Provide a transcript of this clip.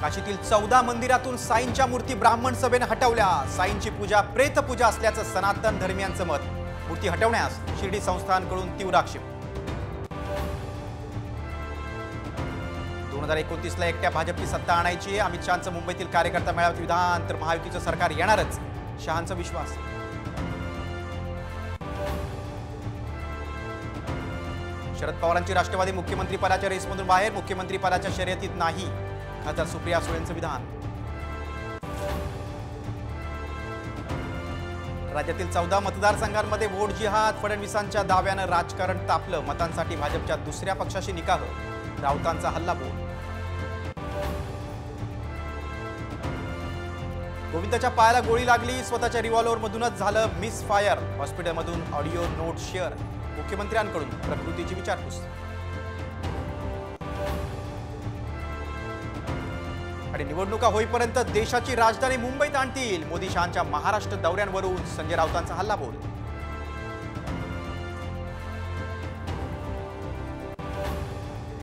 काशीतील 14 मंदिरातून साईंच्या मूर्ती ब्राह्मण सभेने हटवल्या। साईंची पूजा प्रेतपूजा असल्याचं सनातन धर्मियांचं मत। मूर्ती हटवण्यास शिर्डी संस्थानकडून तीव्र आक्षेप। 2029ला एकट्या भाजपची सत्ता आणायची आहे। अमित शहांचं मुंबईतील कार्यकर्ता मेळाव्यात विधान, तर महायुतीचं सरकार येणारच, शहांचा विश्वास। शरद पवारांची राष्ट्रवादी मुख्यमंत्री पदाच्या रेसमधून बाहेर, मुख्यमंत्री पदाच्या शर्यतीत नाही, खासदार सुप्रिया सुळेंचं विधान। राज्यातील 14 मतदारसंघांमध्ये वोट जिहाद, फडणवीसांच्या दाव्यानं राजकारण तापलं। मतांसाठी भाजपच्या दुसऱ्या पक्षाशी निकाह, राऊतांचा हल्लाबोल। गोविंदाच्या पायाला गोळी लागली, स्वतःच्या रिव्हॉल्व्हरमधूनच झालं मिस फायर। हॉस्पिटलमधून ऑडिओ नोट शेअर, मुख्यमंत्र्यांकडून प्रकृतीची विचारपूस। आणि निवडणुका होईपर्यंत देशाची राजधानी मुंबईत आणतील, मोदी शहांच्या महाराष्ट्र दौऱ्यांवरून संजय राऊतांचा हल्लाबोल।